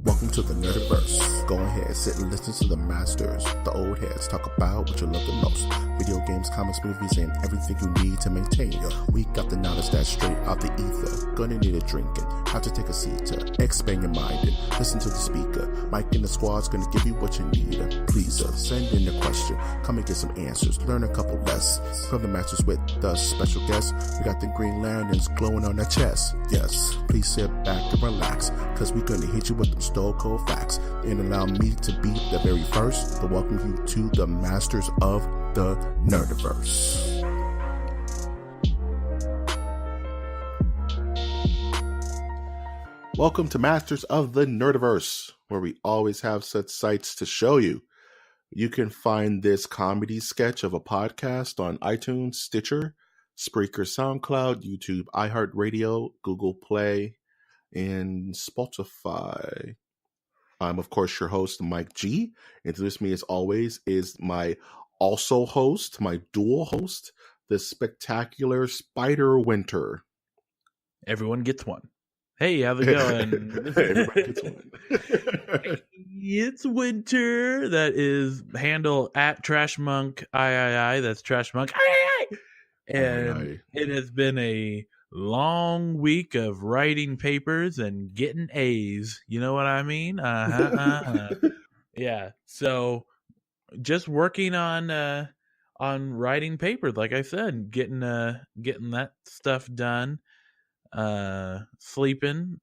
Welcome to the Nerdiverse. Go ahead, sit and listen to the masters, the old heads, talk about what you love the most. Video games, comics, movies, and everything you need to maintain your week. Got the knowledge that's straight out the ether. Gonna need a drink and have to take a seat to expand your mind and listen to the speaker. Mike and the squad's gonna give you what you need. Please send in a question, come and get some answers, learn a couple lessons from the masters with the special guests. We got the Green Lanterns glowing on their chest. Yes, please sit back and relax, cause we're gonna hit you with them stone cold facts. And allow me to be the very first to welcome you to the masters of the Nerdiverse. Welcome to Masters of the Nerdiverse, where we always have such sights to show you. You can find this comedy sketch of a podcast on iTunes, Stitcher, Spreaker, SoundCloud, YouTube, iHeartRadio, Google Play, and Spotify. I'm, of course, your host, Mike G. And with me, as always, is my also host, my dual host, the spectacular Spider Winter. Everyone gets one. Hey, how's it going? Everybody gets one. It's Winter. That is handle at TrashMonk III. That's TrashMonk III. And it has been a long week of writing papers and getting A's. You know what I mean? Yeah. So just working on writing papers, like I said, getting that stuff done. Sleeping.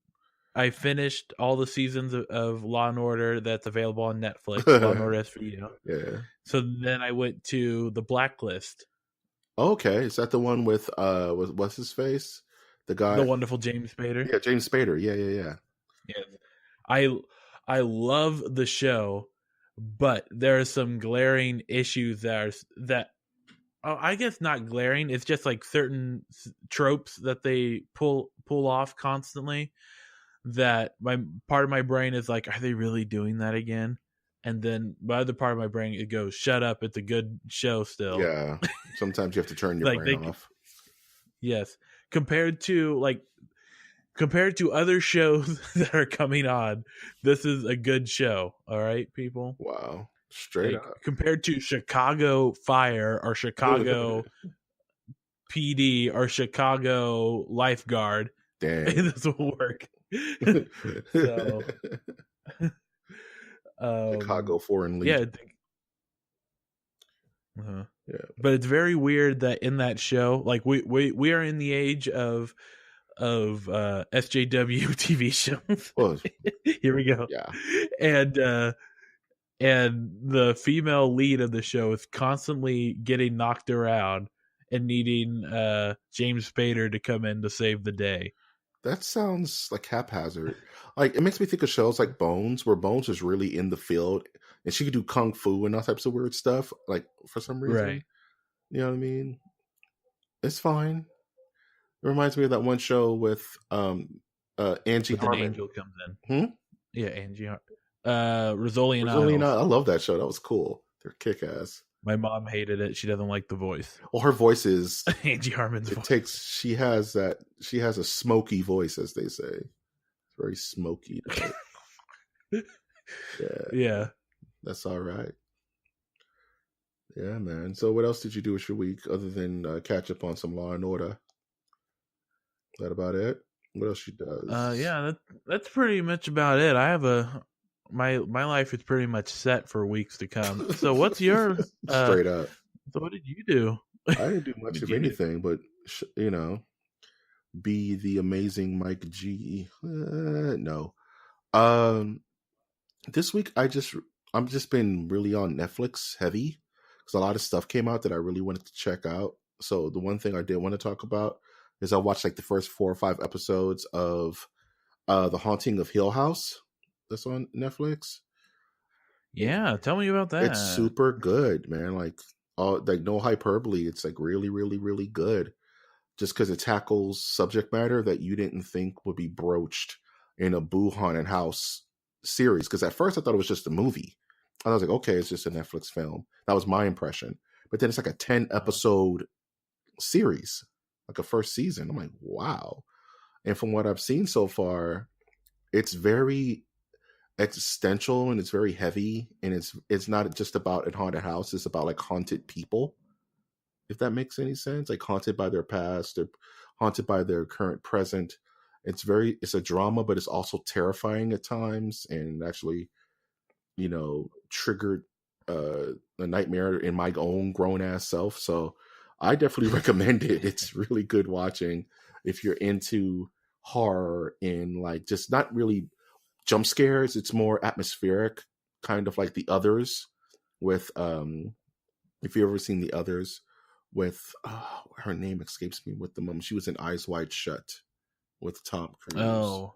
I finished all the seasons of Law and Order that's available on Netflix. Law and Order SVU. Yeah. So then I went to The Blacklist. Okay, is that the one with what's his face? The guy, the wonderful James Spader. Yeah, James Spader. Yeah. I love the show, but there are some glaring issues that I guess not glaring. It's just like certain tropes that they pull off constantly. That part of my brain is like, are they really doing that again? And then my other part of my brain, it goes, shut up, it's a good show still. Yeah. Sometimes you have to turn your brain off. Yes. Compared to other shows that are coming on, this is a good show. All right, people? Wow. Straight up. Compared to Chicago Fire or Chicago PD or Chicago Lifeguard, this will work. So... Chicago Foreign Legion. Yeah. But it's very weird that in that show, like we are in the age of SJW TV shows. Well, here we go. Yeah. And the female lead of the show is constantly getting knocked around and needing James Spader to come in to save the day. That sounds like haphazard. Like, it makes me think of shows like Bones, where Bones is really in the field and she could do kung fu and all types of weird stuff, like, for some reason. Right. You know what I mean? It's fine. It reminds me of that one show with Angie Harmon. An angel comes in. Yeah, Angie Harmon. Rizzoli and I love that show. That was cool. They're kick-ass. My mom hated it. She doesn't like the voice. Well, her voice is Angie Harmon's voice. She has a smoky voice, as they say. It's very smoky. Yeah. That's all right. Yeah, man. So what else did you do with your week other than catch up on some Law and Order? Is that about it? What else she does? Yeah, that's pretty much about it. I have my life is pretty much set for weeks to come. So what's your straight up? So what did you do? I didn't do much of anything, but be the amazing Mike G. No. This week I'm just been really on Netflix heavy because a lot of stuff came out that I really wanted to check out. So the one thing I did want to talk about is I watched like the first 4 or 5 episodes of The Haunting of Hill House. That's on Netflix. Yeah, tell me about that. It's super good, man. Like no hyperbole. It's like really, really, really good. Just because it tackles subject matter that you didn't think would be broached in a Boo Haunted House series. Because at first I thought it was just a movie. I was like, okay, it's just a Netflix film. That was my impression. But then it's like a 10 episode series, like a first season. I'm like, wow. And from what I've seen so far, it's very existential and it's very heavy, and it's not just about a haunted house. It's about like haunted people, if that makes any sense. Like haunted by their past, or haunted by their current present. It's a drama, but it's also terrifying at times, and actually, triggered a nightmare in my own grown ass self. So I definitely recommend it. It's really good watching if you're into horror and like just not really jump scares. It's more atmospheric, kind of like The Others with if you've ever seen The Others with her name escapes me, with the mom. She was in Eyes Wide Shut with Tom Cruise. Oh.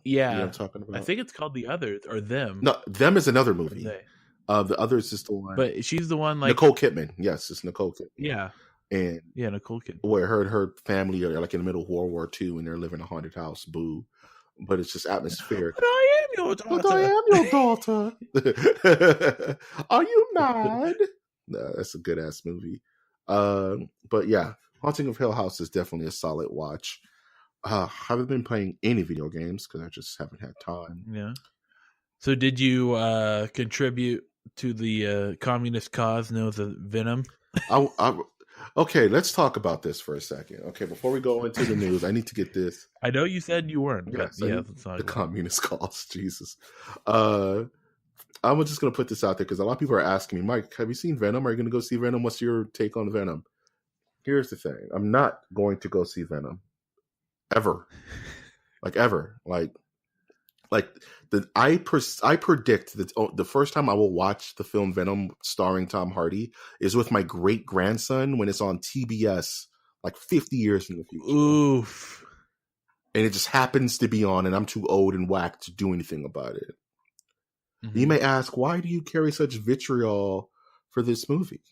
You know what I'm talking about? I think it's called The Others or Them. No, Them is another movie. The Others is the one. But she's the one like Nicole Kidman. Yes, it's Nicole Kidman. Yeah. And Nicole Kidman. Where her family are like in the middle of World War II and they're living in a haunted house. Boo. But it's just atmospheric. But I am your daughter. But I am your daughter. Are you mad? No, that's a good ass movie. But yeah, Haunting of Hill House is definitely a solid watch. Haven't been playing any video games because I just haven't had time. Yeah. So did you contribute to the communist cause known as Venom? Okay, let's talk about this for a second. Okay, before we go into the news, I need to get this. I know you said you weren't. Yes, that's not the communist cause. Jesus. I'm just going to put this out there because a lot of people are asking me, Mike, have you seen Venom? Are you going to go see Venom? What's your take on Venom? Here's the thing. I'm not going to go see Venom. Ever. Ever. I predict that the first time I will watch the film Venom starring Tom Hardy is with my great grandson when it's on TBS 50 years in the future. Oof. And it just happens to be on and I'm too old and whacked to do anything about it. Mm-hmm. You may ask, why do you carry such vitriol for this movie?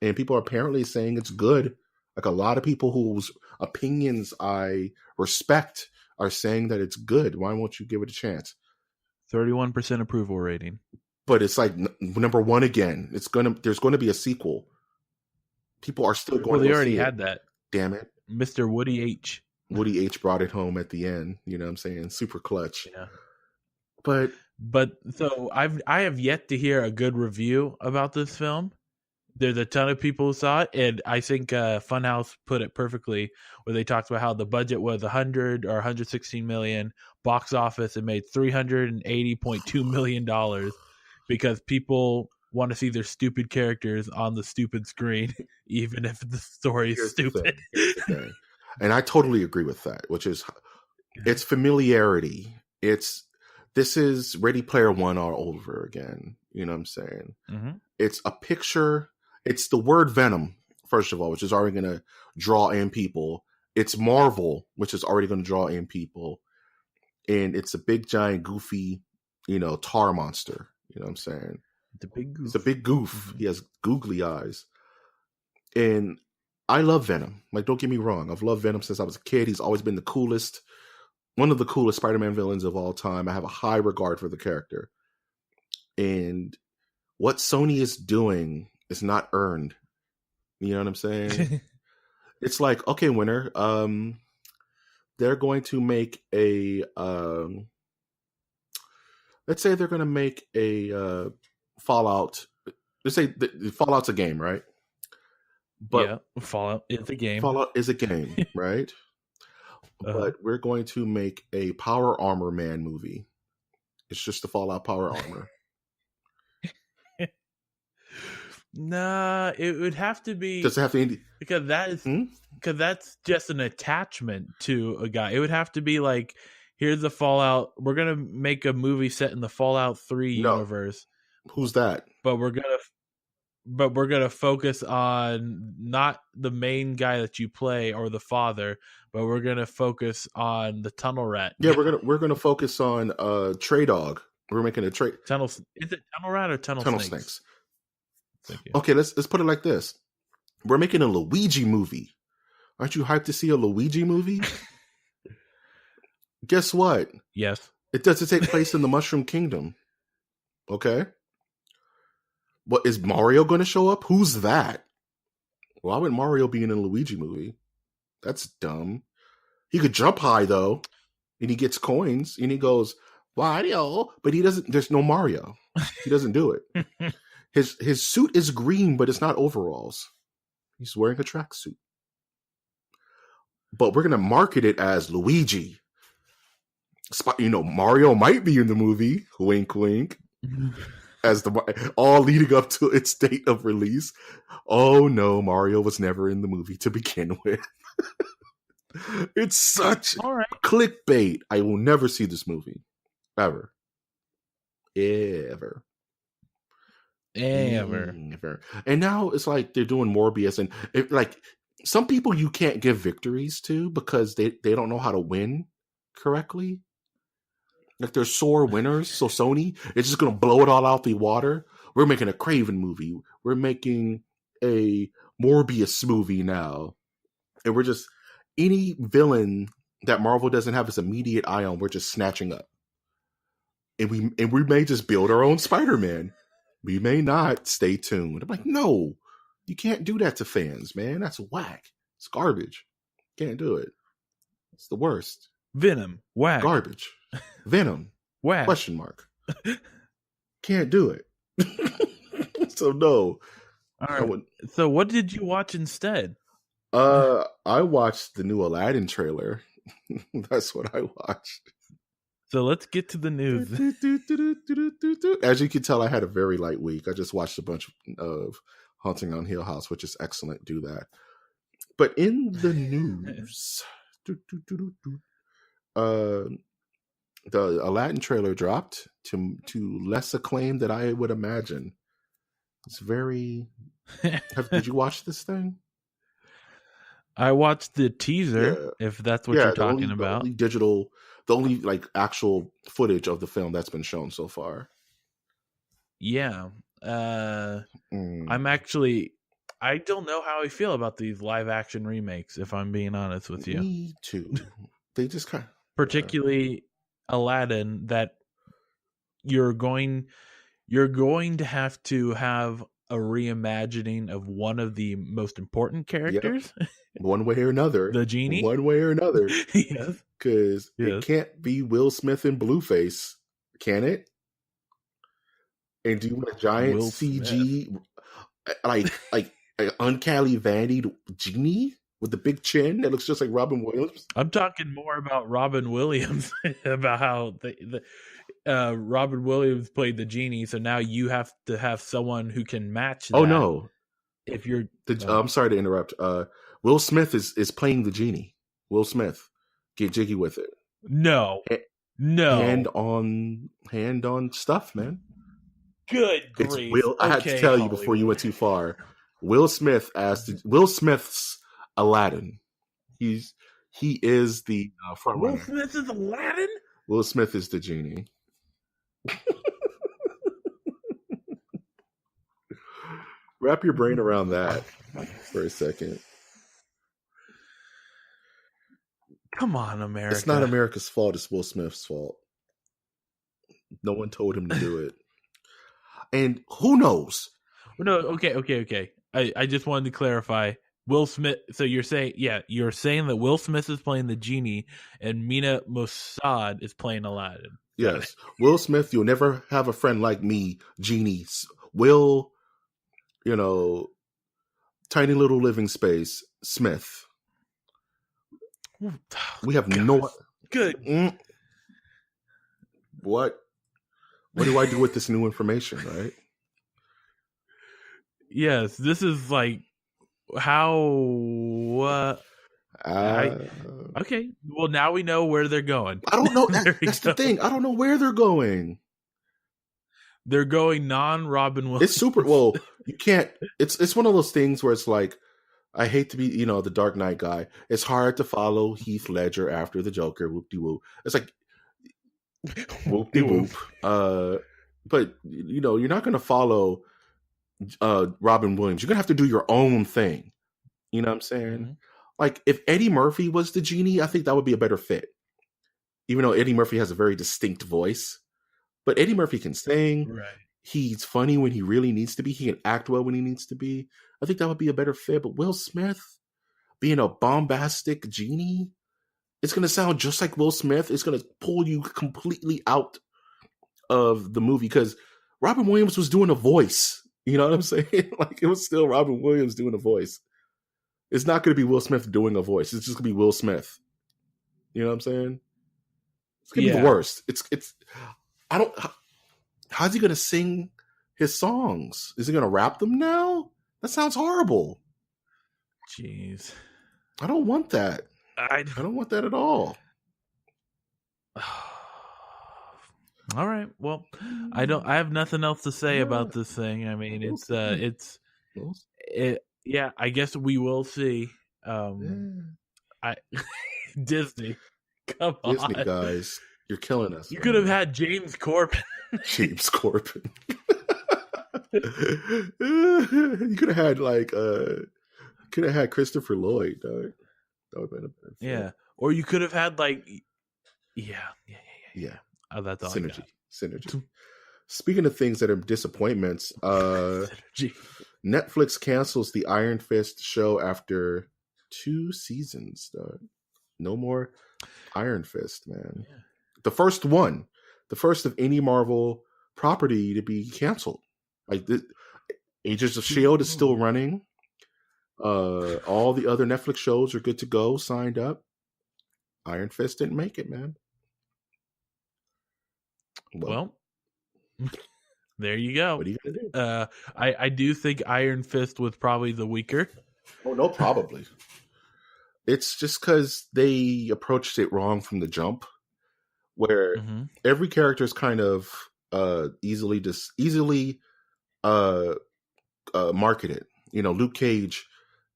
And people are apparently saying it's good. A lot of people whose opinions I respect are saying that it's good. Why won't you give it a chance? 31% approval rating. But it's number one again. There's going to be a sequel. People are still going. Well, they already had that. Damn it, Mr. Woody H. Woody H. brought it home at the end. You know what I'm saying? Super clutch. Yeah. But so I have yet to hear a good review about this film. There's a ton of people who saw it, and I think Funhouse put it perfectly, where they talked about how the budget was 100 or 116 million, box office it made $380.2 million because people want to see their stupid characters on the stupid screen, even if the story is stupid. And I totally agree with that, which is it's familiarity. This is Ready Player One all over again. You know what I'm saying? Mm-hmm. It's a picture. It's the word Venom, first of all, which is already going to draw in people. It's Marvel, which is already going to draw in people. And it's a big, giant, goofy, tar monster. You know what I'm saying? It's a big goof. It's a big goof. Mm-hmm. He has googly eyes. And I love Venom. Don't get me wrong. I've loved Venom since I was a kid. He's always been the coolest, one of the coolest Spider-Man villains of all time. I have a high regard for the character. And what Sony is doing is not earned. You know what I'm saying? It's okay, winner. They're going to make a let's say they're going to make a Fallout. Let's say Fallout's a game, right? But yeah, Fallout is a game. Fallout is a game, right? But we're going to make a Power Armor Man movie. It's just the Fallout Power Armor. Nah, it would have to be. Does it have to? Because that's just an attachment to a guy. It would have to be here's the Fallout. We're gonna make a movie set in the Fallout 3 universe. Who's that? But we're gonna focus on not the main guy that you play or the father, but we're gonna focus on the tunnel rat. Yeah, we're gonna focus on Trey Dog. We're making a tunnel. Is it tunnel rat or tunnel snakes? Okay, let's put it like this. We're making a Luigi movie. Aren't you hyped to see a Luigi movie? Guess what? Yes. It doesn't take place in the Mushroom Kingdom. Okay? What, is Mario going to show up? Who's that? Why would Mario be in a Luigi movie? That's dumb. He could jump high, though, and he gets coins, and he goes, Wario, but he doesn't. There's no Mario. He doesn't do it. His suit is green, but it's not overalls. He's wearing a tracksuit. But we're gonna market it as Luigi. Mario might be in the movie. Wink, wink. As all leading up to its date of release. Oh no, Mario was never in the movie to begin with. It's such clickbait. I will never see this movie. Ever. Ever. And now it's like they're doing Morbius, and some people you can't give victories to because they don't know how to win correctly. Like they're sore winners, so Sony is just gonna blow it all out the water. We're making a Craven movie. We're making a Morbius movie now, and we're just any villain that Marvel doesn't have its immediate eye on, we're just snatching up, and we may just build our own Spider-Man. We may not. Stay tuned. I'm like, no, you can't do that to fans, man. That's whack. It's garbage. Can't do it. It's the worst. Venom, whack. Garbage. Venom, whack. Question mark. Can't do it. So no. All right. So what did you watch instead? I watched the new Aladdin trailer. That's what I watched. So let's get to the news. As you can tell, I had a very light week. I just watched a bunch of Haunting on Hill House, which is excellent. Do that. But in the news, the Aladdin trailer dropped to less acclaim than I would imagine. It's very. Did you watch this thing? I watched the teaser. Yeah. If that's what you're talking about, the only actual footage of the film that's been shown so far. Yeah. I'm actually. I don't know how I feel about these live action remakes. If I'm being honest with you, me too. They just kind of, particularly Aladdin, that you're going to have a reimagining of one of the most important characters. Yep. One way or another. The genie? One way or another. Yes. Because it can't be Will Smith and Blueface, can it? And do you want a giant Will CG, Smith. like uncanny valleyed genie with the big chin that looks just like Robin Williams? I'm talking more about Robin Williams, about how Robin Williams played the genie, so now you have to have someone who can match that. Oh no! If you're, I'm sorry to interrupt. Will Smith is playing the genie. Will Smith, get jiggy with it. No. Hand on stuff, man. Good grief! I had to tell you before you went too far. Will Smith Will Smith's Aladdin. He is the front runner. Will Smith is Aladdin. Will Smith is the genie. Wrap your brain around that for a second. Come on, America. It's not America's fault. It's Will Smith's fault. No one told him to do it. And who knows? No, okay. I just wanted to clarify. Will Smith. So you're saying that Will Smith is playing the genie and Mina Mossad is playing Aladdin. Yes. Will Smith, you'll never have a friend like me, genie. Will, tiny little living space, Smith. We have no. Good. What do I do with this new information, right? Yes, this is like how. Okay, well now we know where they're going. I don't know. That's the thing. I don't know where they're going. They're going non-Robin Williams. It's super. Well, you can't. It's one of those things where it's like, I hate to be, the Dark Knight guy. It's hard to follow Heath Ledger after the Joker. Whoop de whoop. It's like whoop de whoop. But you're not going to follow Robin Williams. You're going to have to do your own thing. You know what I'm saying? Mm-hmm. Like if Eddie Murphy was the genie, I think that would be a better fit. Even though Eddie Murphy has a very distinct voice, but Eddie Murphy can sing. Right. He's funny when he really needs to be. He can act well when he needs to be. I think that would be a better fit. But Will Smith being a bombastic genie, it's going to sound just like Will Smith. It's going to pull you completely out of the movie because Robin Williams was doing a voice. You know what I'm saying? Like it was still Robin Williams doing a voice. It's not going to be Will Smith doing a voice. It's just going to be Will Smith. You know what I'm saying? It's going to be the worst. It's. I don't. How's he going to sing his songs? Is he going to rap them now? That sounds horrible. Jeez. I don't want that. I don't want that at all. All right. Well, I have nothing else to say about this thing. I mean, yeah, I guess we will see. Disney. Come on. Disney, guys. You're killing us. You could have had James Corbin. James Corbin. You could have had Christopher Lloyd, dog. That would have been a better film. Yeah. Or you could have had yeah. Oh, that's all. Synergy. Speaking of things that are disappointments, Netflix cancels the Iron Fist show after 2 seasons, dog. No more Iron Fist, man. Yeah. The first of any Marvel property to be canceled. Like Agents of S.H.I.E.L.D. is still running. All the other Netflix shows are good to go, signed up. Iron Fist didn't make it, man. Well, there you go. What are you gonna do? I do think Iron Fist was probably the weaker. Oh no, probably. It's just because they approached it wrong from the jump, where every character is kind of easily marketed. You know, Luke Cage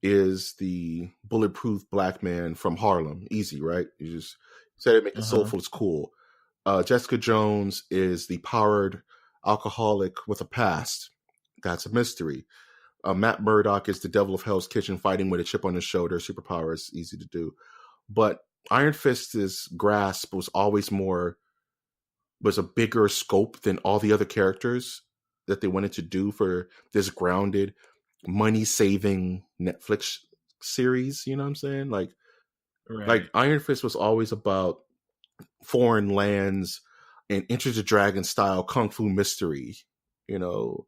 is the bulletproof black man from Harlem. Easy, right? You just said it, make it soulful. It's cool. Jessica Jones is the powered alcoholic with a past. That's a mystery. Matt Murdock is the devil of Hell's Kitchen fighting with a chip on his shoulder. Superpowers, easy to do. But Iron Fist's grasp was always a bigger scope than all the other characters that they wanted to do for this grounded, money-saving Netflix series. You know what I'm saying? Like Iron Fist was always about foreign lands and Enter the Dragon style kung fu mystery, you know,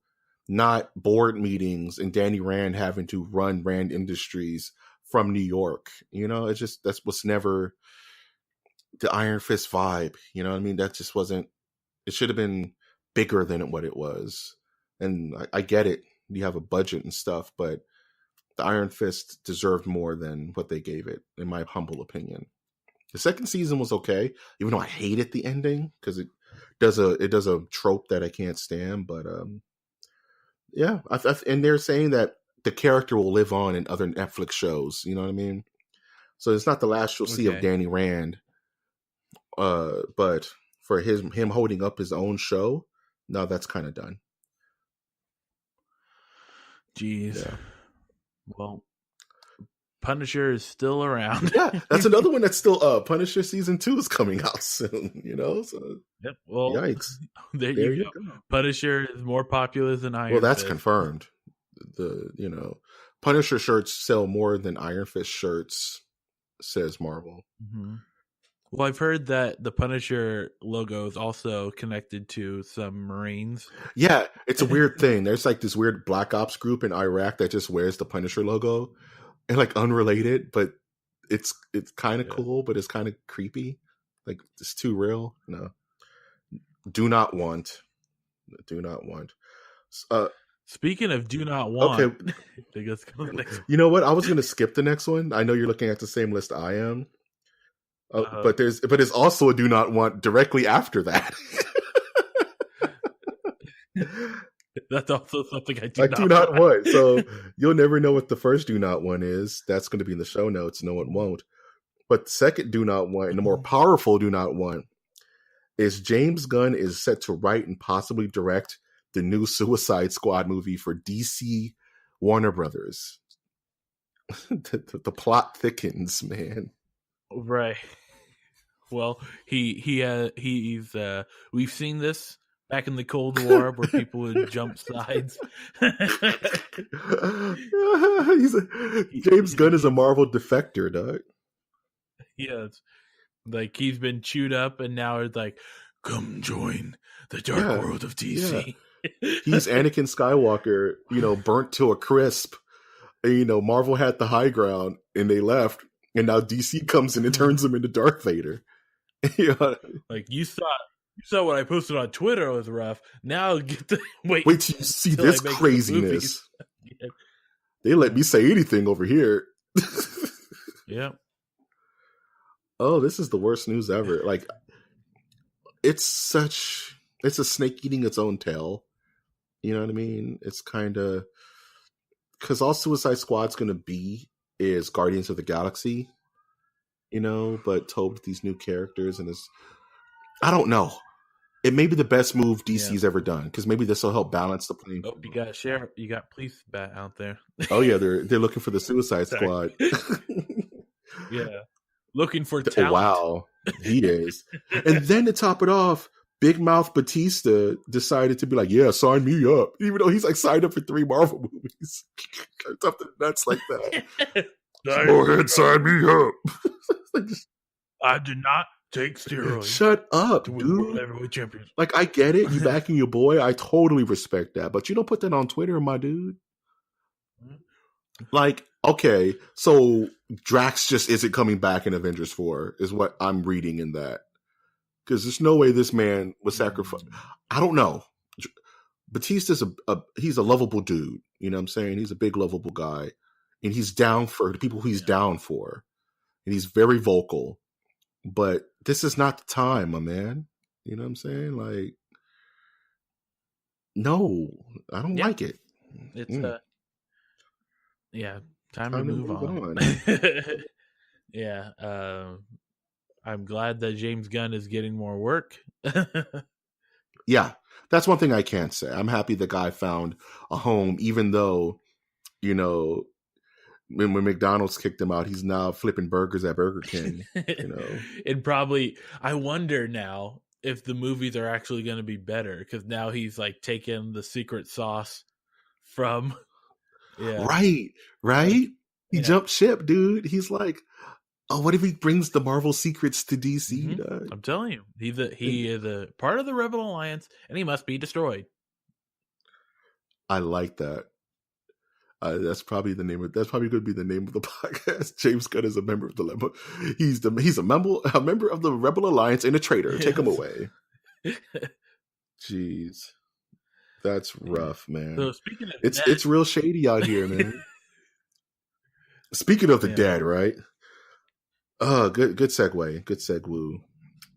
not board meetings and Danny Rand having to run Rand Industries from New York. You know, it's just, that was never the Iron Fist vibe. You know what I mean? That just wasn't, it should have been bigger than what it was. And I get it. You have a budget and stuff, but the Iron Fist deserved more than what they gave it, in my humble opinion. The second season was okay, even though I hated the ending because it does a trope that I can't stand. But yeah, and they're saying that the character will live on in other Netflix shows. You know what I mean? So it's not the last you'll see of Danny Rand. But for him holding up his own show, no, that's kind of done. Jeez. Yeah. Well, Punisher is still around. Yeah, that's another one that's still Punisher season 2 is coming out soon, you know? So yep. Well, yikes. There you go. Punisher is more popular than Iron Fist. Well, that's confirmed. Punisher shirts sell more than Iron Fist shirts, says Marvel. Mm-hmm. Well, I've heard that the Punisher logo is also connected to some Marines. Yeah, it's a weird thing. There's like this weird Black Ops group in Iraq that just wears the Punisher logo. And like unrelated, but it's kind of cool, but it's kind of creepy. Like it's too real. No, do not want. Speaking of do not want, okay. Let's go to the next one. You know what? I was going to skip the next one. I know you're looking at the same list I am, but there's also a do not want directly after that. That's also something I do not want. So you'll never know what the first do not want is. That's going to be in the show notes. No one won't. But the second do not want, and the more powerful do not want, is James Gunn is set to write and possibly direct the new Suicide Squad movie for DC Warner Brothers. the plot thickens, man. Right. Well, he's we've seen this back in the Cold War where people would jump sides. James Gunn is a Marvel defector, dog. Yes. Like he's been chewed up and now it's like, Come join the dark Yeah, world of yeah. DC. He's Anakin Skywalker, burnt to a crisp. And, Marvel had the high ground and they left, and now DC comes in and turns him into Darth Vader. Like you saw what I posted on Twitter was rough. Now get to wait till you see till this I make some craziness. movies. They let me say anything over here. Yeah. Oh, this is the worst news ever. Like, it's a snake eating its own tail. You know what I mean? It's kind of, because all Suicide Squad's going to be is Guardians of the Galaxy, but told with these new characters, and I don't know. It may be the best move DC's ever done, because maybe this will help balance the playing. Oh, you got police bat out there. Oh yeah, they're looking for the Suicide Squad. Yeah, looking for talent. Wow, he is. And then to top it off, Big Mouth Batista decided to be like, "Yeah, sign me up," even though he's like signed up for 3 Marvel movies. Something nuts like that. Go ahead, sign me up. I did not take steroids. Shut up, dude. Like, I get it. You backing your boy. I totally respect that. But you don't put that on Twitter, my dude. Like, okay, so Drax just isn't coming back in Avengers 4 is what I'm reading in that. Because there's no way this man was sacrificed. I don't know. Batista's he's a lovable dude. You know what I'm saying? He's a big lovable guy. And he's down for the people he's down for. And he's very vocal. But this is not the time, my man. You know what I'm saying? Like, no, I don't like it. It's time to move on. Yeah, I'm glad that James Gunn is getting more work. Yeah, that's one thing I can't say. I'm happy the guy found a home, even though, when McDonald's kicked him out, he's now flipping burgers at Burger King. And probably, I wonder now if the movies are actually going to be better, because now he's like taking the secret sauce from. Yeah. Right. He jumped ship, dude. He's like, oh, what if he brings the Marvel secrets to DC? Mm-hmm. I'm telling you, he is a part of the Rebel Alliance, and he must be destroyed. I like that. That's probably going to be the name of the podcast. James Gunn is a member of the he's a member of the Rebel Alliance and a traitor. Yes. Take him away. Jeez, that's rough, man. So speaking of it's real shady out here, man. Speaking of the dead, right? Good segue. Good segue.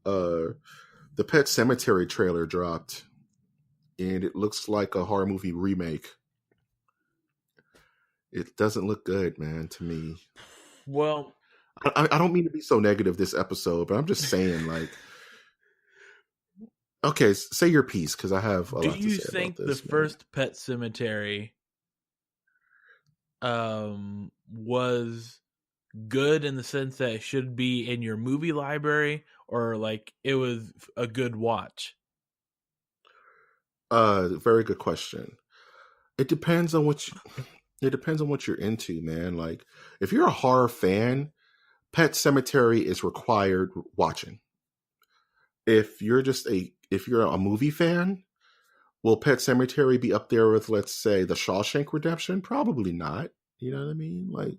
The Pet-Sematary trailer dropped, and it looks like a horror movie remake. It doesn't look good, man, to me. Well, I don't mean to be so negative this episode, but I'm just saying, like, okay, say your piece, because I have a lot to say about this. Do you think the first Pet-Sematary was good in the sense that it should be in your movie library, or like it was a good watch? Very good question. It depends on what you're into, man. Like, if you're a horror fan, Pet-Sematary is required watching. If you're a movie fan, will Pet-Sematary be up there with, let's say, The Shawshank Redemption? Probably not. You know what I mean? Like,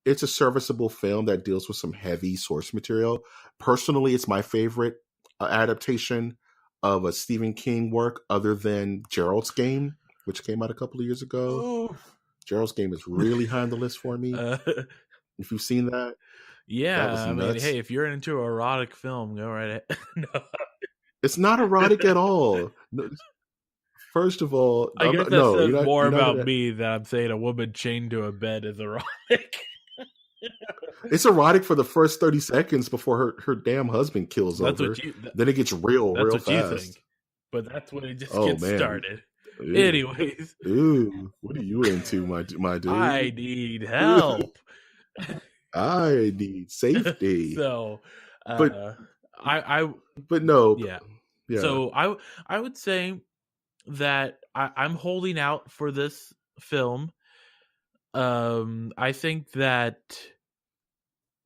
it's a serviceable film that deals with some heavy source material. Personally, it's my favorite adaptation of a Stephen King work other than Gerald's Game, which came out a couple of years ago. Oh. Gerald's Game is really high on the list for me. If you've seen that. Yeah, I mean, hey, if you're into erotic film, go right ahead. No. It's not erotic at all. No, first of all, I guess that says more about me that I'm saying a woman chained to a bed is erotic. It's erotic for the first 30 seconds before her damn husband kills over. Then it gets real fast. You think. But that's when it just gets started. Ew. Anyways. Ooh, what are you into, my dude? I need help. I need safety. So, but no. Yeah. So I would say that I'm holding out for this film. I think that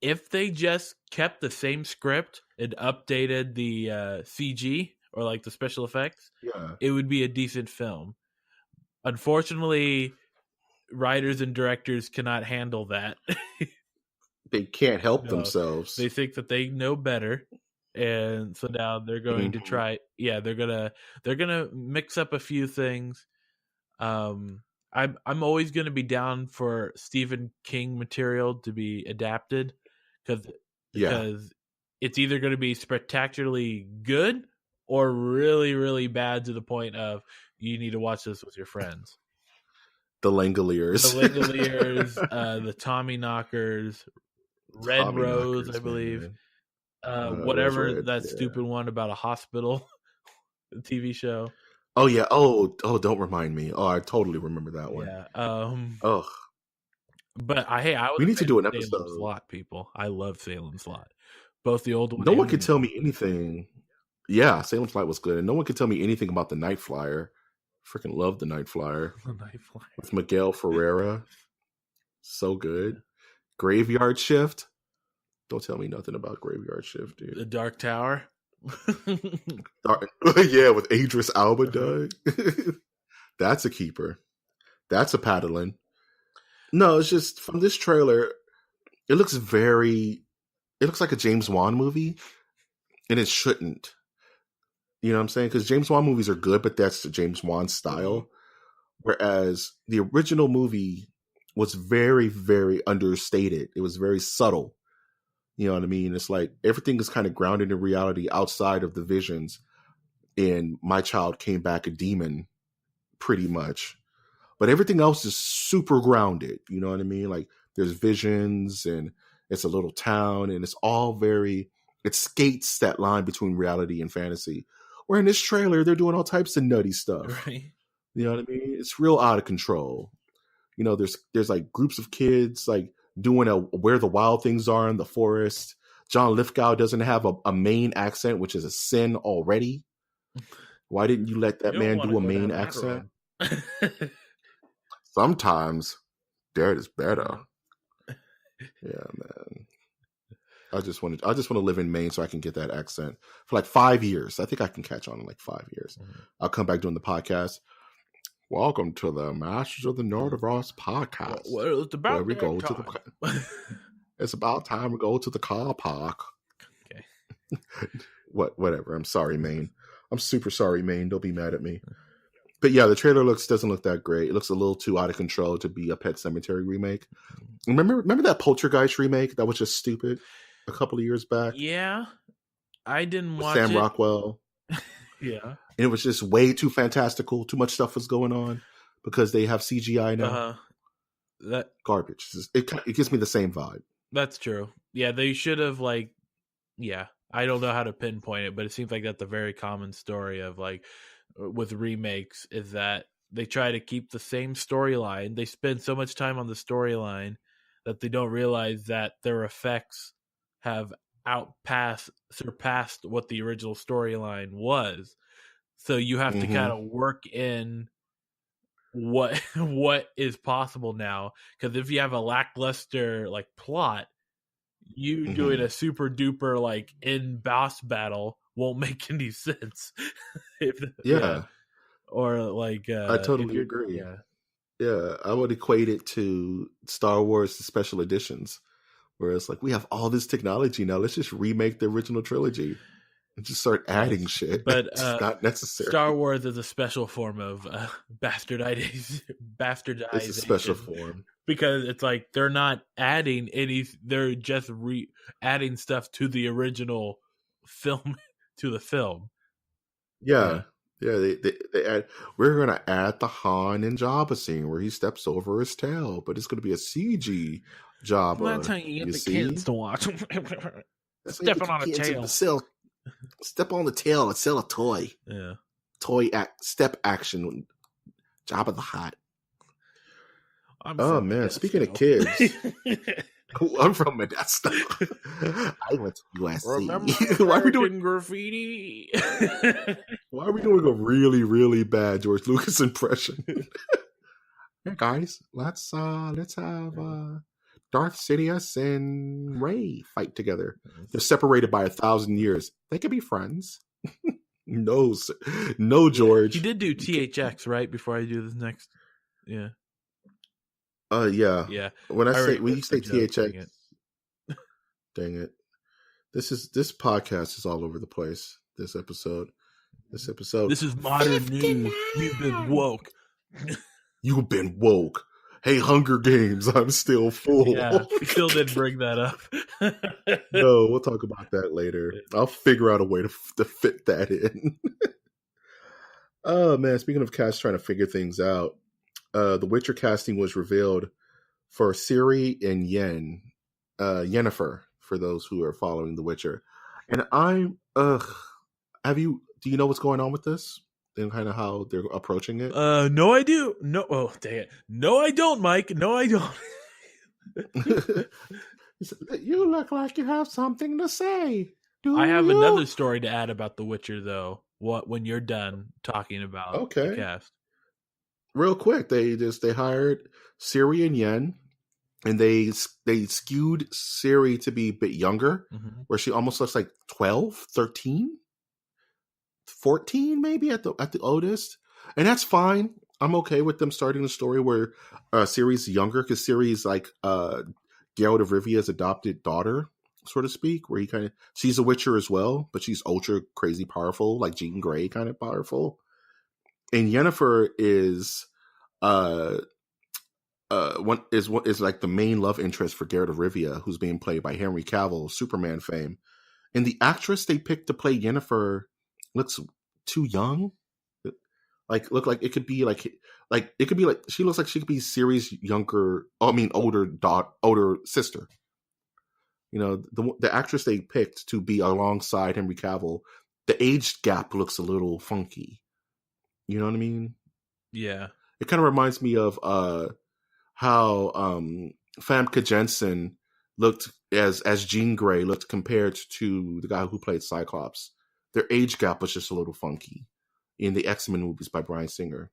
if they just kept the same script and updated the CG or like the special effects, it would be a decent film. Unfortunately, writers and directors cannot handle that. They can't help No, themselves. they think that they know better, and so now they're going to try. Yeah, they're gonna mix up a few things. I'm always gonna be down for Stephen King material to be adapted because it's either going to be spectacularly good or really really bad to the point of you need to watch this with your friends. The Langoliers, The Tommy Knockers, Red Tommy Rose, Knockers, I believe. Rose Whatever Red, that stupid one about a hospital TV show. Oh yeah. Oh, don't remind me. Oh, I totally remember that one. Yeah. Ugh. But I was We need to do an Salem episode. Slot, people. I love Salem Slot. Both the old one. No one can tell me anything. Yeah, Salem Slot was good, and no one can tell me anything about the Night Flyer. Freaking love the Night Flyer. The Night Flyer with Miguel Ferreira. So good. Graveyard Shift. Don't tell me nothing about Graveyard Shift, dude. The Dark Tower. Yeah, with Idris Elba died. That's a keeper. That's a paddling. No, it's just from this trailer, it looks like a James Wan movie, and it shouldn't. You know what I'm saying? Because James Wan movies are good, but that's the James Wan style. Whereas the original movie was very, very understated. It was very subtle. You know what I mean? It's like everything is kind of grounded in reality outside of the visions. And my child came back a demon, pretty much. But everything else is super grounded. You know what I mean? Like there's visions and it's a little town and it's all it skates that line between reality and fantasy. Where in this trailer, they're doing all types of nutty stuff. Right. You know what I mean? It's real out of control. You know, there's like groups of kids like doing where the wild things are in the forest. John Lithgow doesn't have a Maine accent, which is a sin already. Why didn't you let that man do a Maine accent? Sometimes that is better. Yeah, man. I just want to live in Maine so I can get that accent for like 5 years. I think I can catch on in like 5 years. I'll come back doing the podcast. Welcome to the Masters of the Nordiverse podcast. Well, it's about we go to the. It's about time we go to the car park. Okay. Whatever. I'm sorry, Maine. I'm super sorry, Maine. Don't be mad at me. But yeah, the trailer doesn't look that great. It looks a little too out of control to be a Pet-Sematary remake. Remember that Poltergeist remake that was just stupid a couple of years back? Yeah, I didn't watch Sam Rockwell. Yeah. And it was just way too fantastical. Too much stuff was going on because they have CGI now. That garbage. It gives me the same vibe. That's true. Yeah, they should have I don't know how to pinpoint it, but it seems like that's a very common story of with remakes is that they try to keep the same storyline. They spend so much time on the storyline that they don't realize that their effects have surpassed what the original storyline was. So you have to kind of work in what is possible now, because if you have a lackluster plot, you doing a super duper in boss battle won't make any sense. Or I totally agree. Yeah, I would equate it to Star Wars special editions, where it's like we have all this technology now. Let's just remake the original trilogy and just start adding shit. But it's not necessary. Star Wars is a special form of bastardization. It's a special form because it's like they're not adding any. They're just adding stuff to the original film to the film. Yeah. They add. We're gonna add the Han and Jabba scene where he steps over his tail, but it's gonna be a CG Jabba. Well, that's how you get the kids to watch. Stepping on a tail. Step on the tail and sell a toy. Yeah. Step action. Jabba the Hutt. Man, speaking of kids. I'm from Modesto. I went to USC. Why are we doing graffiti? Why are we doing a really, really bad George Lucas impression? Hey guys, let's have Darth Sidious and Rey fight together. They're separated by 1,000 years. They could be friends. No, George. He did do THX right before I do this next. Yeah. Yeah. Yeah. When you say THX, dang it. This podcast is all over the place. This episode. This is modern news. You've been woke. You've been woke. Hey, Hunger Games, I'm still full. Yeah, still didn't bring that up. No, we'll talk about that later. I'll figure out a way to fit that in. Oh, man, speaking of cast trying to figure things out, the Witcher casting was revealed for Ciri and Yennefer, for those who are following The Witcher. And do you know what's going on with this? And kind of how they're approaching it? No, I do. No, oh, dang it. No, I don't, Mike. No, I don't. You look like you have something to say. I have another story to add about The Witcher, though. When you're done talking about the cast. Real quick, they hired Ciri and Yen, and they skewed Ciri to be a bit younger, where she almost looks like 12, 13, 14 maybe at the oldest. And that's fine. I'm okay with them starting the story where Ciri's younger, because Ciri's like Geralt of Rivia's adopted daughter, so to speak, where she's a Witcher as well, but she's ultra crazy powerful, like Jean Grey kind of powerful. And Yennefer is is like the main love interest for Geralt of Rivia, who's being played by Henry Cavill, Superman fame. And the actress they picked to play Yennefer looks too young. Look like it could be like she looks like she could be Ciri's older sister. You know, the actress they picked to be alongside Henry Cavill, the age gap looks a little funky. You know what I mean? Yeah. It kind of reminds me of how Famke Janssen looked as Jean Grey looked compared to the guy who played Cyclops. Their age gap was just a little funky in the X-Men movies by Bryan Singer.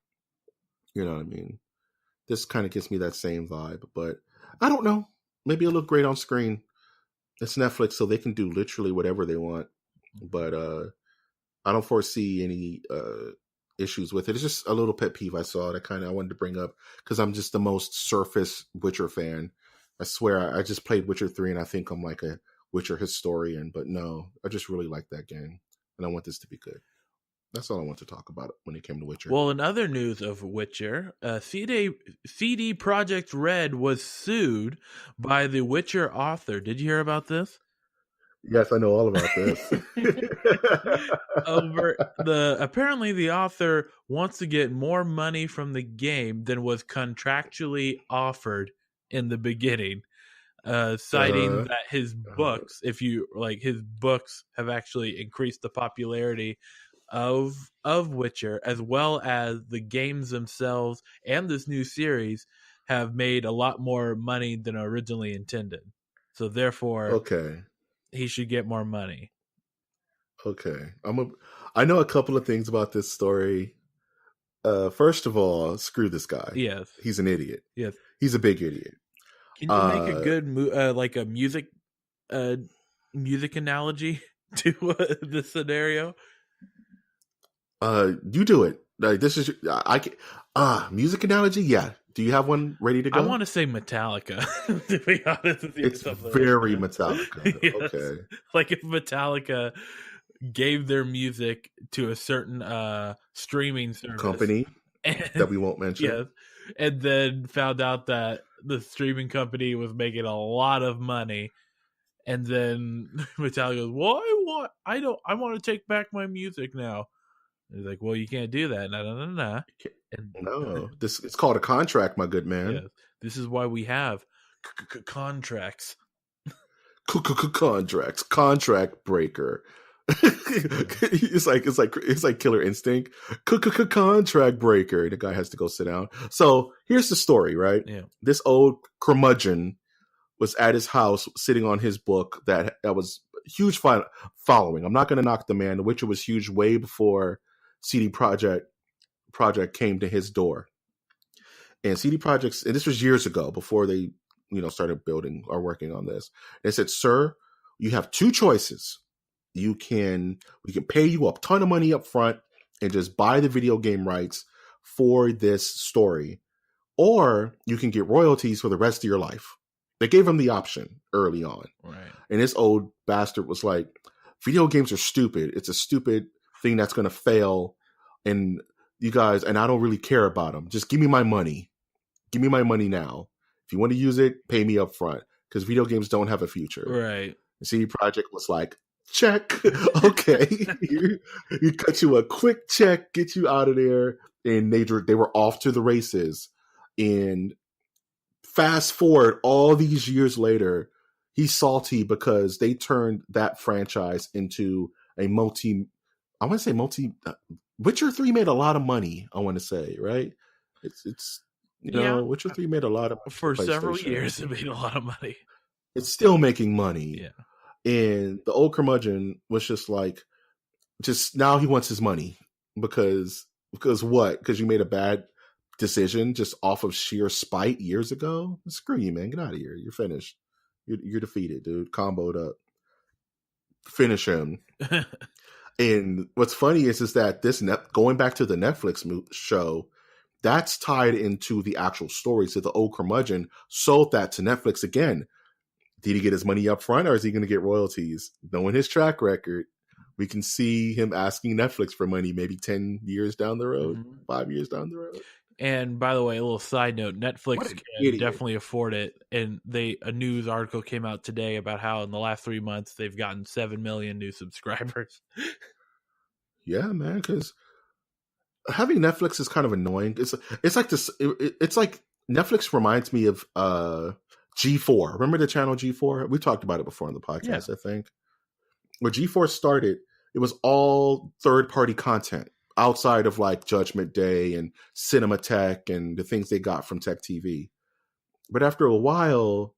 You know what I mean? This kind of gives me that same vibe, but I don't know. Maybe it'll look great on screen. It's Netflix, so they can do literally whatever they want. But I don't foresee any issues with it. It's just a little pet peeve I saw that I wanted to bring up because I'm just the most surface Witcher fan. I swear I just played Witcher 3 and I think I'm like a Witcher historian, but no, I just really like that game and I want this to be good. That's all I want to talk about when it came to Witcher. Well, in other news of Witcher, CD Projekt Red was sued by the Witcher author. Did you hear about this? Yes, I know all about this. Apparently the author wants to get more money from the game than was contractually offered in the beginning, citing that his books, his books have actually increased the popularity of Witcher, as well as the games themselves and this new series have made a lot more money than originally intended. So therefore, he should get more money. Okay. I know a couple of things about this story. First of all, screw this guy. Yes. He's an idiot. Yes. He's a big idiot. Can you make a good like a music analogy to this scenario? You do it. This is music analogy. Yeah. Do you have one ready to go? I want to say Metallica. To be honest with you, it's very Metallica. Yes. Okay. Like if Metallica gave their music to a certain streaming service company that we won't mention. Yes, and then found out that the streaming company was making a lot of money, and then Metallica goes, "Well, I want to take back my music now." And he's like, "Well, you can't do that." No. No, it's called a contract, my good man. Yes, this is why we have contracts. Contracts, contract breaker. It's like Killer Instinct. Contract breaker. The guy has to go sit down. So here's the story, right? Yeah. This old curmudgeon was at his house sitting on his book that was huge following. I'm not going to knock the man. The Witcher was huge way before CD Projekt came to his door. And CD Projekt, and this was years ago before they started building or working on this. They said, "Sir, you have two choices. We can pay you a ton of money up front and just buy the video game rights for this story, or you can get royalties for the rest of your life." They gave him the option early on. Right. And this old bastard was like, "Video games are stupid. It's a stupid thing that's going to fail. And you guys, and I don't really care about them. Just give me my money. Give me my money now. If you want to use it, pay me up front, because video games don't have a future." Right. The CD Projekt was like, "Check. Okay." you cut you a quick check, get you out of there. And they were off to the races. And fast forward all these years later, he's salty because they turned that franchise into a Witcher 3 made a lot of money, I want to say, right? It's Witcher 3 made a lot of money for several years. It made a lot of money. It's still making money. Yeah. And the old curmudgeon was just like, now he wants his money because what? Because you made a bad decision just off of sheer spite years ago? Screw you, man. Get out of here. You're finished. You're defeated, dude. Comboed up. Finish him. And what's funny is that going back to the Netflix show, that's tied into the actual story. So the old curmudgeon sold that to Netflix again. Did he get his money up front, or is he going to get royalties? Knowing his track record, we can see him asking Netflix for money maybe 10 years down the road, 5 years down the road. And by the way, a little side note, Netflix can definitely afford it. And a news article came out today about how in the last 3 months they've gotten 7 million new subscribers. Yeah, man, because having Netflix is kind of annoying. It's like this. It's like Netflix reminds me of G4. Remember the channel G4? We talked about it before on the podcast, I think. Where G4 started, it was all third-party content outside of like Judgment Day and Cinematheque and the things they got from Tech TV. But after a while,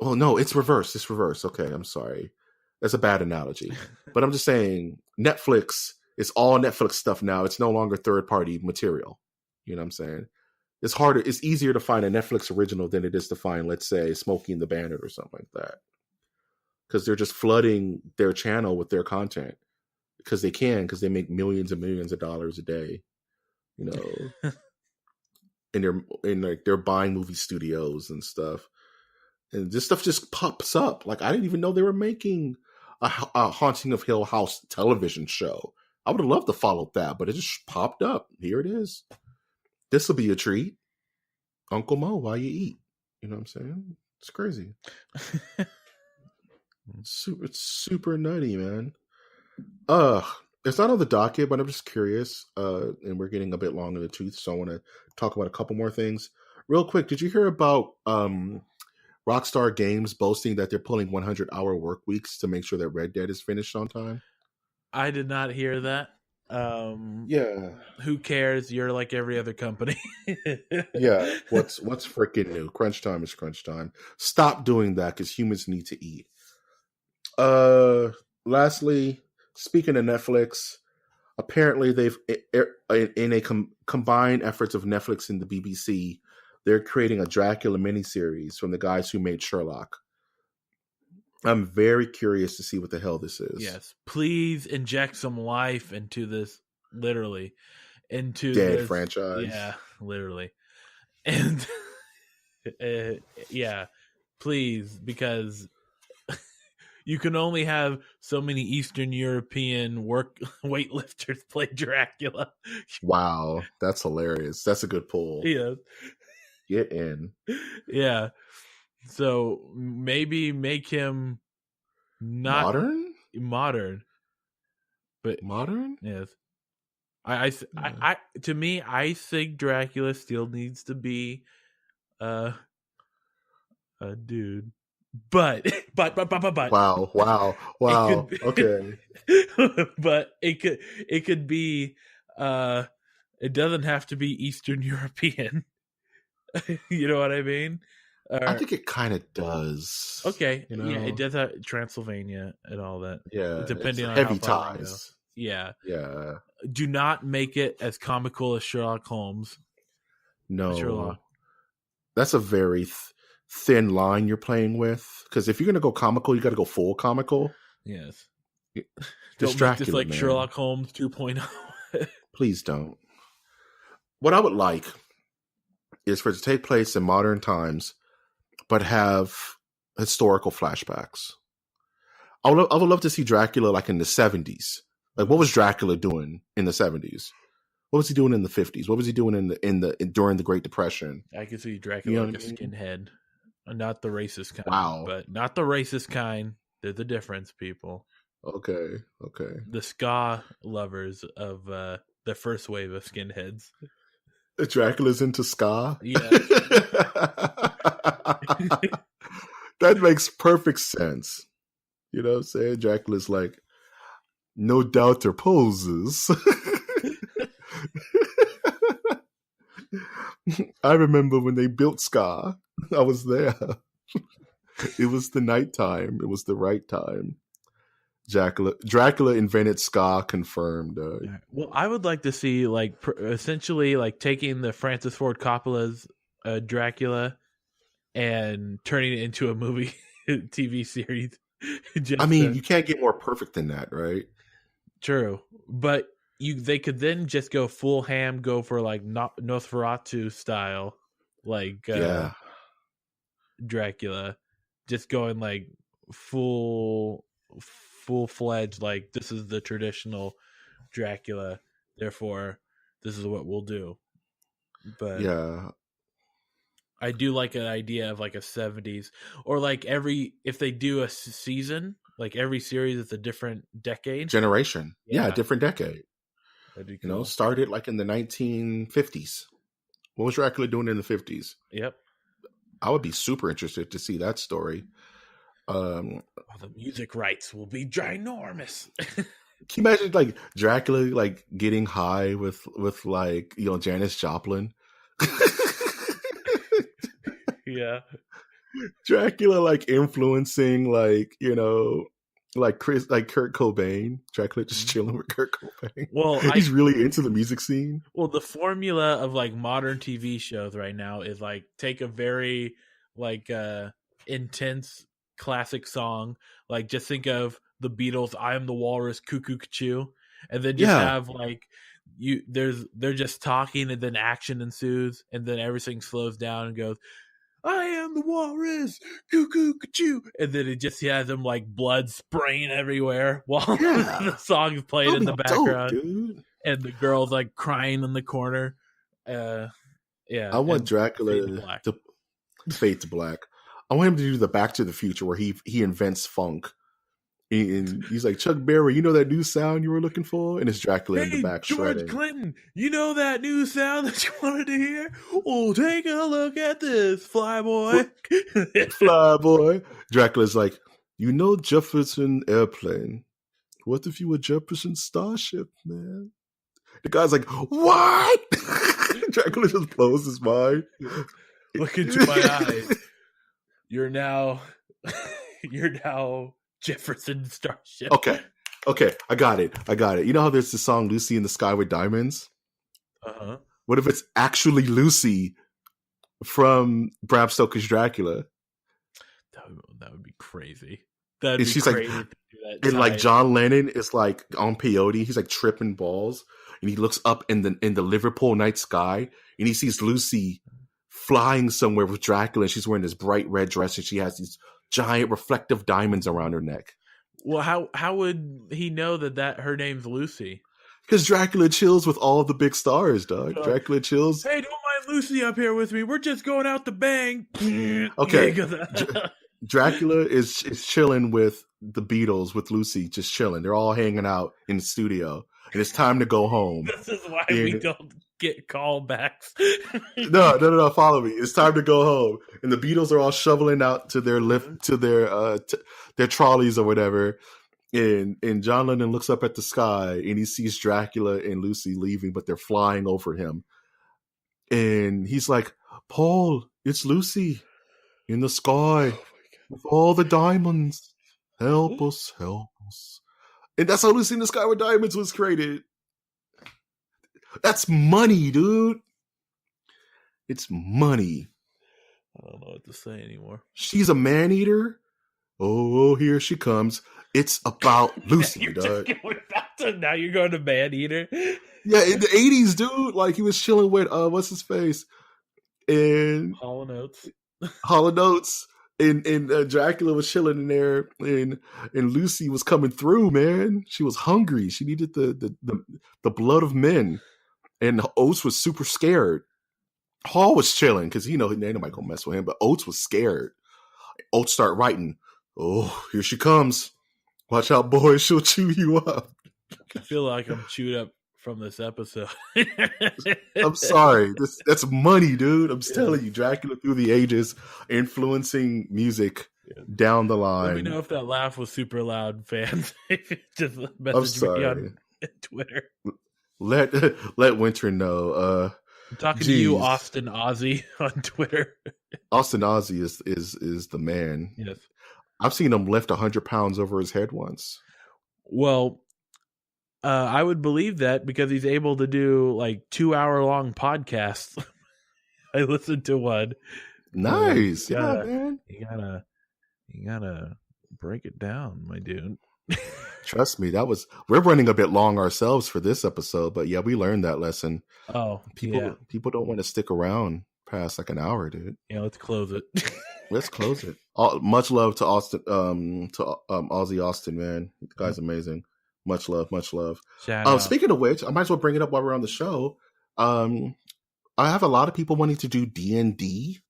oh no, it's reverse. It's reverse. Okay, I'm sorry. That's a bad analogy. But I'm just saying Netflix is all Netflix stuff now. It's no longer third-party material. You know what I'm saying? It's easier to find a Netflix original than it is to find, let's say, Smokey and the Bandit or something like that. Because they're just flooding their channel with their content. Because they make millions and millions of dollars a day, and they're buying movie studios and stuff, and this stuff just pops up. Like, I didn't even know they were making a Haunting of Hill House television show. I would have loved to follow that, but it just popped up. Here it is. This will be a treat, Uncle Mo, while you eat. You know what I'm saying? It's crazy. It's super nutty, man. It's not on the docket, but I'm just curious, and we're getting a bit long in the tooth, so I want to talk about a couple more things. Real quick, did you hear about Rockstar Games boasting that they're pulling 100-hour work weeks to make sure that Red Dead is finished on time? I did not hear that. Yeah. Who cares? You're like every other company. Yeah. What's freaking new? Crunch time is crunch time. Stop doing that, because humans need to eat. Lastly, speaking of Netflix, apparently they've, in a combined efforts of Netflix and the BBC, they're creating a Dracula miniseries from the guys who made Sherlock. I'm very curious to see what the hell this is. Yes, please inject some life into this, literally, into dead this franchise. Yeah, literally, and yeah, please, because you can only have so many Eastern European weightlifters play Dracula. Wow, that's hilarious. That's a good pull. Yeah, get in. Yeah. So maybe make him not modern, but modern. Yes, I to me, I think Dracula still needs to be a dude, but wow. Okay, but it could be it doesn't have to be Eastern European. You know what I mean? I think it kind of does. Okay, yeah, it does have Transylvania and all that. Yeah, depending on heavy how far ties. Yeah. Yeah. Do not make it as comical as Sherlock Holmes. No, that's a very thin line you're playing with. Because if you're gonna go comical, you got to go full comical. Yes. This Don't make Dracula, this like man. Sherlock Holmes 2.0. Please don't. What I would like is for it to take place in modern times, but have historical flashbacks. I would love to see Dracula like in the 70s. Like, what was Dracula doing in the 70s? What was he doing in the 50s? What was he doing during the Great Depression? I can see Dracula like a skinhead. Not the racist kind. Wow. But not the racist kind. They're the difference, people. Okay. The ska lovers of the first wave of skinheads. Dracula's into ska? Yeah. That makes perfect sense. You know what I'm saying? Dracula's like, no doubt their poses. I remember when they built ska. I was there. It was the nighttime. It was the right time. Dracula invented ska, confirmed. Well, I would like to see like essentially like taking the Francis Ford Coppola's Dracula and turning it into a movie TV series. I mean, you can't get more perfect than that, right? True, but they could then just go full ham, go for like Nosferatu style, like Dracula, just going like full-fledged, like this is the traditional Dracula, therefore this is what we'll do. But yeah, I do like an idea of like a 70s, or like if they do a season, like every series is a different decade. Generation. Yeah, different decade. That'd be cool. You know, started like in the 1950s. What was Dracula doing in the 50s? Yep. I would be super interested to see that story. The music rights will be ginormous. Can you imagine like Dracula like getting high with like, you know, Janis Joplin? Yeah. Dracula like influencing like, you know, like Kurt Cobain. Dracula just chilling with Kurt Cobain. Well, he's really into the music scene. Well, the formula of like modern TV shows right now is like take a very like intense classic song, like just think of the Beatles, I Am the Walrus, Cuckoo Choo, and then just have like they're just talking and then action ensues and then everything slows down and goes, I am the walrus, cuckoo, choo, and then it just has them like blood spraying everywhere while the song is playing in the background, dope, dude. And the girl's like crying in the corner. Yeah, I want Dracula to fade to black. I want him to do the Back to the Future where he invents funk. And he's like, Chuck Berry, you know that new sound you were looking for? And it's Dracula in the back shredding. George Clinton, you know that new sound that you wanted to hear? Well, take a look at this, flyboy. Flyboy. Dracula's like, you know Jefferson Airplane. What if you were Jefferson Starship, man? The guy's like, what? Dracula just blows his mind. Look into my eyes. You're now Jefferson Starship. Okay, I got it. You know how there's the song Lucy in the Sky with Diamonds? Uh-huh. What if it's actually Lucy from Bram Stoker's Dracula? That would be crazy. That'd be crazy. Like, and like John Lennon is like on peyote. He's like tripping balls. And he looks up in the Liverpool night sky and he sees Lucy flying somewhere with Dracula. And she's wearing this bright red dress and she has these giant reflective diamonds around her neck. Well, how would he know that her name's Lucy? Because Dracula chills with all the big stars, dog. Dracula chills. Hey, don't mind Lucy up here with me. We're just going out to bang. Okay. Dracula is chilling with the Beatles, with Lucy, just chilling. They're all hanging out in the studio. And it's time to go home. This is why we don't get callbacks. No. Follow me. It's time to go home, and the Beatles are all shoveling out to their lift, to their trolleys or whatever. And John Lennon looks up at the sky and he sees Dracula and Lucy leaving, but they're flying over him. And he's like, "Paul, it's Lucy in the sky with all the diamonds. Help us, help us." And that's how Lucy in the Sky with Diamonds was created. That's money, dude. It's money. I don't know what to say anymore. She's a man-eater. Oh, here she comes. It's about Lucy, dog. Now you're going to man-eater? Yeah, in the 80s, dude. Like, he was chilling with, what's his face? And Hall & Oates. And Dracula was chilling in there, and Lucy was coming through, man. She was hungry. She needed the blood of men. And Oates was super scared. Hall was chilling because nobody gonna mess with him, but Oates was scared. Oates start writing, "Oh, here she comes. Watch out, boys. She'll chew you up." I feel like I'm chewed up from this episode. I'm sorry. That's money, dude. I'm telling you, Dracula through the ages, influencing music down the line. Let me know if that laugh was super loud, fans. Just message me on Twitter. Let Winter know. I'm talking to you, Austin Ozzy, on Twitter. Austin Ozzy is the man. Yes. I've seen him lift 100 pounds over his head once. Well, I would believe that because he's able to do like 2-hour-long podcasts. I listened to one. Nice. Man. You gotta break it down, my dude. Trust me, we're running a bit long ourselves for this episode, but yeah, we learned that lesson. Oh, people don't want to stick around past like an hour, dude. Yeah, let's close it. Let's close it. Much love to Austin, Ozzy Austin, man. The guy's amazing. Much love. Shout out. Speaking of which, I might as well bring it up while we're on the show. I have a lot of people wanting to do D&D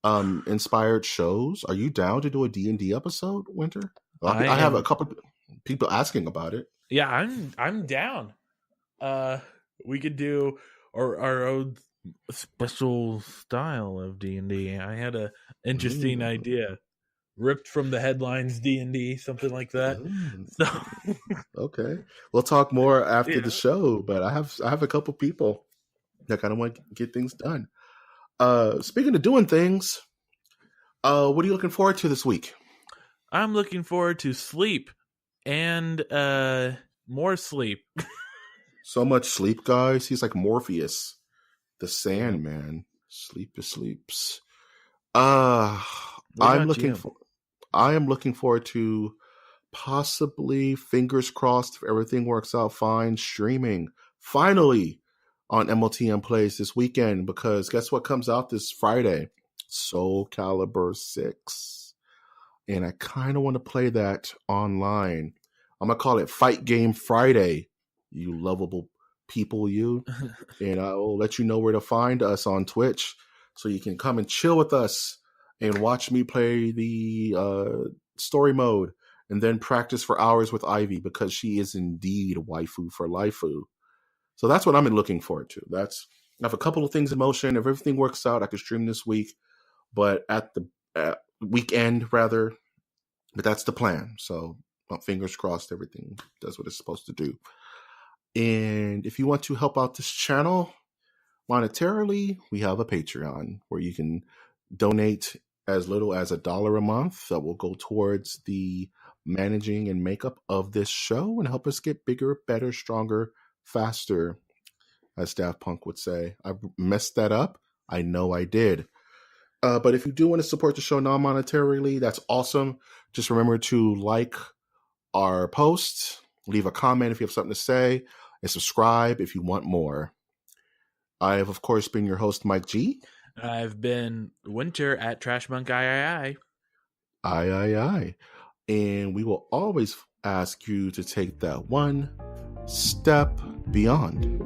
inspired shows. Are you down to do a D&D episode, Winter? I have a couple people asking about it. Yeah, I'm down. We could do our own special style of D&D. I had a interesting idea, ripped from the headlines D&D, something like that. So okay, we'll talk more after the show. But I have a couple people that kind of want to get things done. Speaking of doing things, what are you looking forward to this week? I'm looking forward to sleep and more sleep. So much sleep, guys. He's like Morpheus, the Sandman. Sleep is sleeps. I am looking forward to possibly, fingers crossed, if everything works out fine, streaming finally on MOTN Plays this weekend, because guess what comes out this Friday? Soul Calibur 6. And I kind of want to play that online. I'm going to call it Fight Game Friday, you lovable people, you. And I will let you know where to find us on Twitch so you can come and chill with us and watch me play the story mode and then practice for hours with Ivy, because she is indeed waifu for lifu. So that's what I'm looking forward to. I have a couple of things in motion. If everything works out, I could stream this week, but at the weekend rather. But that's the plan. So fingers crossed, everything does what it's supposed to do. And if you want to help out this channel monetarily, we have a Patreon where you can donate as little as $1 a month. That will go towards the managing and makeup of this show and help us get bigger, better, stronger, faster, as Daft Punk would say. I messed that up. I know I did. But if you do want to support the show non-monetarily, that's awesome. Just remember to like our posts, leave a comment if you have something to say, and subscribe if you want more. I have, of course, been your host, Mike G. I've been Winter at Trashmonk III. I. And we will always ask you to take that one step beyond.